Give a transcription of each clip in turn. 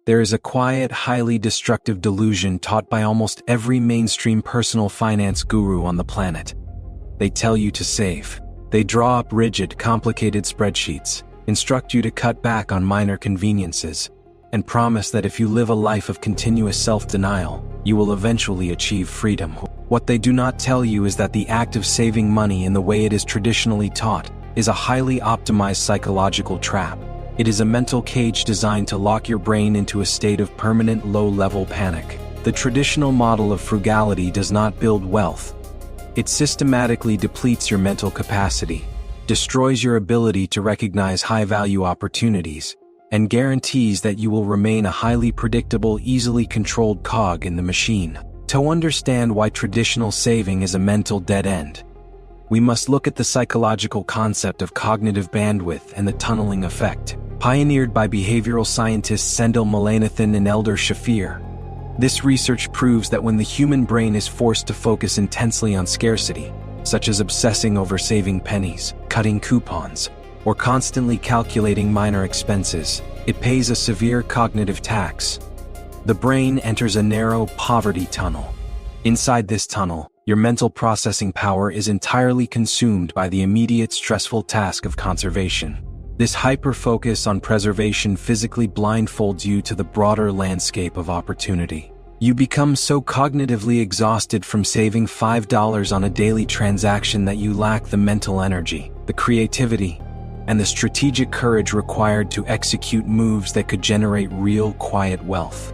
There is a quiet, highly destructive delusion taught by almost every mainstream personal finance guru on the planet. They tell you to save. They draw up rigid, complicated spreadsheets, instruct you to cut back on minor conveniences, and promise that if you live a life of continuous self-denial, you will eventually achieve freedom. What they do not tell you is that the act of saving money in the way it is traditionally taught is a highly optimized psychological trap. It is a mental cage designed to lock your brain into a state of permanent low-level panic. The traditional model of frugality does not build wealth. It systematically depletes your mental capacity, destroys your ability to recognize high-value opportunities, and guarantees that you will remain a highly predictable, easily controlled cog in the machine. To understand why traditional saving is a mental dead end, we must look at the psychological concept of cognitive bandwidth and the tunneling effect, pioneered by behavioral scientists Sendel Mullainathan and Eldar Shafir. This research proves that when the human brain is forced to focus intensely on scarcity, such as obsessing over saving pennies, cutting coupons, or constantly calculating minor expenses, it pays a severe cognitive tax. The brain enters a narrow poverty tunnel. Inside this tunnel, your mental processing power is entirely consumed by the immediate stressful task of conservation. This hyper-focus on preservation physically blindfolds you to the broader landscape of opportunity. You become so cognitively exhausted from saving $5 on a daily transaction that you lack the mental energy, the creativity, and the strategic courage required to execute moves that could generate real, quiet wealth.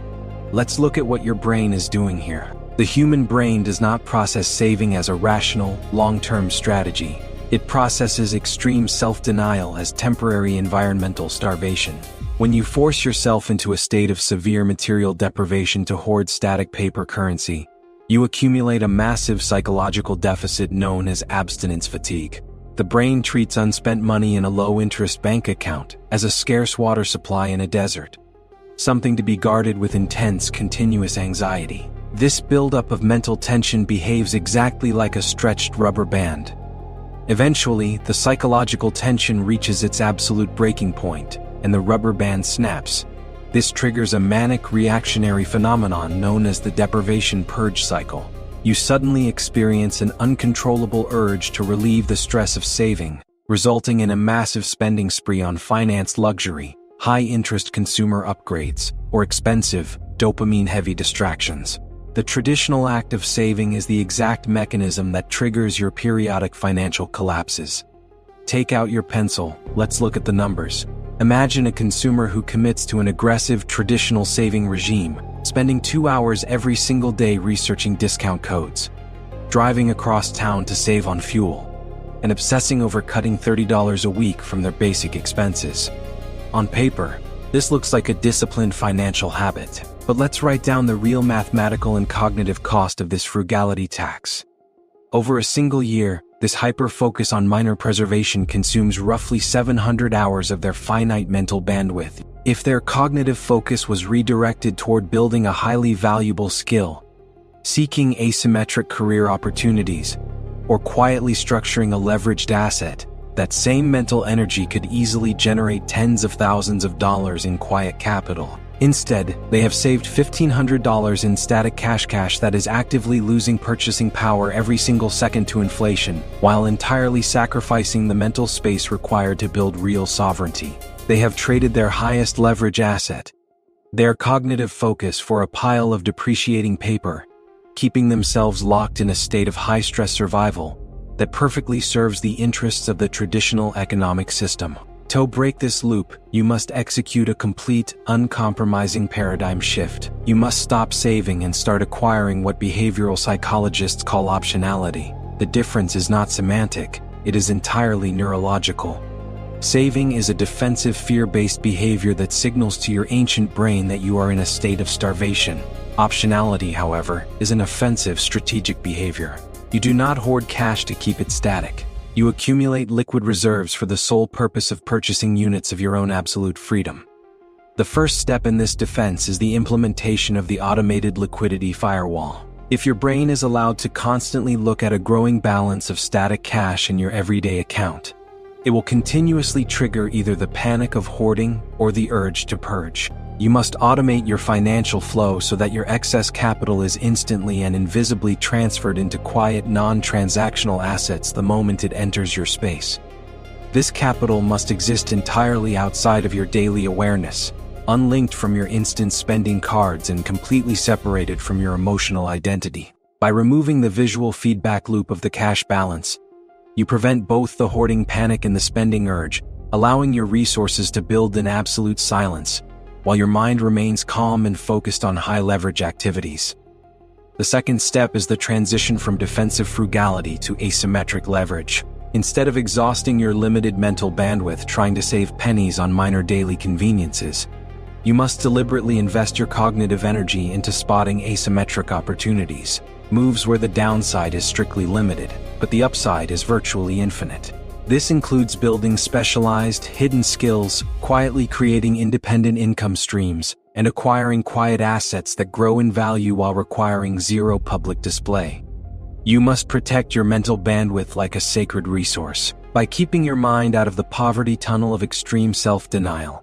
Let's look at what your brain is doing here. The human brain does not process saving as a rational, long-term strategy. It processes extreme self-denial as temporary environmental starvation. When you force yourself into a state of severe material deprivation to hoard static paper currency, you accumulate a massive psychological deficit known as abstinence fatigue. The brain treats unspent money in a low-interest bank account as a scarce water supply in a desert, something to be guarded with intense, continuous anxiety. This buildup of mental tension behaves exactly like a stretched rubber band. Eventually, the psychological tension reaches its absolute breaking point, and the rubber band snaps. This triggers a manic reactionary phenomenon known as the Deprivation-Purge cycle. You suddenly experience an uncontrollable urge to relieve the stress of saving, resulting in a massive spending spree on financed luxury, high-interest consumer upgrades, or expensive, dopamine-heavy distractions. The traditional act of saving is the exact mechanism that triggers your periodic financial collapses. Take out your pencil, let's look at the numbers. Imagine a consumer who commits to an aggressive traditional saving regime, spending 2 hours every single day researching discount codes, driving across town to save on fuel, and obsessing over cutting $30 a week from their basic expenses. On paper, this looks like a disciplined financial habit. But let's write down the real mathematical and cognitive cost of this frugality tax. Over a single year, this hyper-focus on minor preservation consumes roughly 700 hours of their finite mental bandwidth. If their cognitive focus was redirected toward building a highly valuable skill, seeking asymmetric career opportunities, or quietly structuring a leveraged asset, that same mental energy could easily generate tens of thousands of dollars in quiet capital. Instead, they have saved $1,500 in static cash that is actively losing purchasing power every single second to inflation, while entirely sacrificing the mental space required to build real sovereignty. They have traded their highest leverage asset, their cognitive focus, for a pile of depreciating paper, keeping themselves locked in a state of high-stress survival that perfectly serves the interests of the traditional economic system. To break this loop, you must execute a complete, uncompromising paradigm shift. You must stop saving and start acquiring what behavioral psychologists call optionality. The difference is not semantic, it is entirely neurological. Saving is a defensive, fear-based behavior that signals to your ancient brain that you are in a state of starvation. Optionality, however, is an offensive, strategic behavior. You do not hoard cash to keep it static. You accumulate liquid reserves for the sole purpose of purchasing units of your own absolute freedom. The first step in this defense is the implementation of the automated liquidity firewall. If your brain is allowed to constantly look at a growing balance of static cash in your everyday account, it will continuously trigger either the panic of hoarding or the urge to purge. You must automate your financial flow so that your excess capital is instantly and invisibly transferred into quiet, non-transactional assets the moment it enters your space. This capital must exist entirely outside of your daily awareness, unlinked from your instant spending cards and completely separated from your emotional identity. By removing the visual feedback loop of the cash balance, you prevent both the hoarding panic and the spending urge, allowing your resources to build in absolute silence, while your mind remains calm and focused on high-leverage activities. The second step is the transition from defensive frugality to asymmetric leverage. Instead of exhausting your limited mental bandwidth trying to save pennies on minor daily conveniences, you must deliberately invest your cognitive energy into spotting asymmetric opportunities, moves where the downside is strictly limited, but the upside is virtually infinite. This includes building specialized, hidden skills, quietly creating independent income streams, and acquiring quiet assets that grow in value while requiring zero public display. You must protect your mental bandwidth like a sacred resource. By keeping your mind out of the poverty tunnel of extreme self-denial,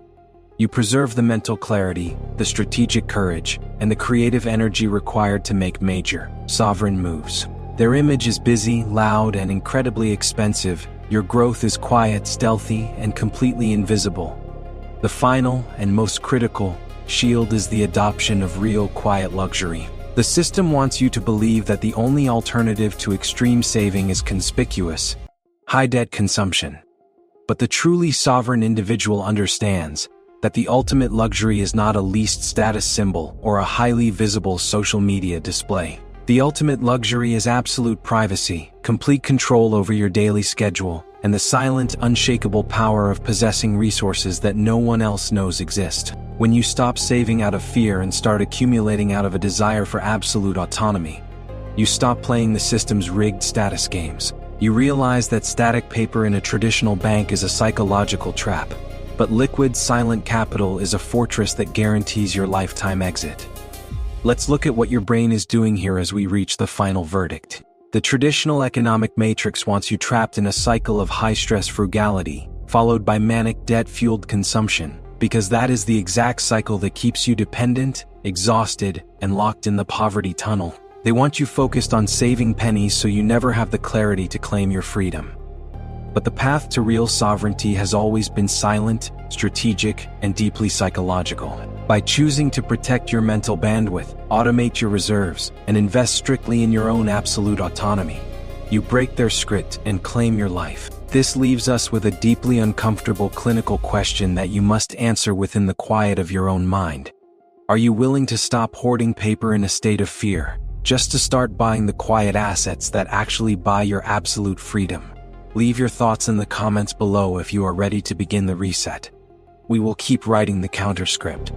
you preserve the mental clarity, the strategic courage, and the creative energy required to make major, sovereign moves. Their image is busy, loud, and incredibly expensive. Your growth is quiet, stealthy, and completely invisible. The final, and most critical, shield is the adoption of real, quiet luxury. The system wants you to believe that the only alternative to extreme saving is conspicuous, high-debt consumption. But the truly sovereign individual understands that the ultimate luxury is not a leased status symbol or a highly visible social media display. The ultimate luxury is absolute privacy, complete control over your daily schedule, and the silent, unshakable power of possessing resources that no one else knows exist. When you stop saving out of fear and start accumulating out of a desire for absolute autonomy, you stop playing the system's rigged status games. You realize that static paper in a traditional bank is a psychological trap, but liquid, silent capital is a fortress that guarantees your lifetime exit. Let's look at what your brain is doing here as we reach the final verdict. The traditional economic matrix wants you trapped in a cycle of high-stress frugality, followed by manic debt-fueled consumption, because that is the exact cycle that keeps you dependent, exhausted, and locked in the poverty tunnel. They want you focused on saving pennies so you never have the clarity to claim your freedom. But the path to real sovereignty has always been silent, strategic, and deeply psychological. By choosing to protect your mental bandwidth, automate your reserves, and invest strictly in your own absolute autonomy, you break their script and claim your life. This leaves us with a deeply uncomfortable clinical question that you must answer within the quiet of your own mind. Are you willing to stop hoarding paper in a state of fear, just to start buying the quiet assets that actually buy your absolute freedom? Leave your thoughts in the comments below if you are ready to begin the reset. We will keep writing the counterscript.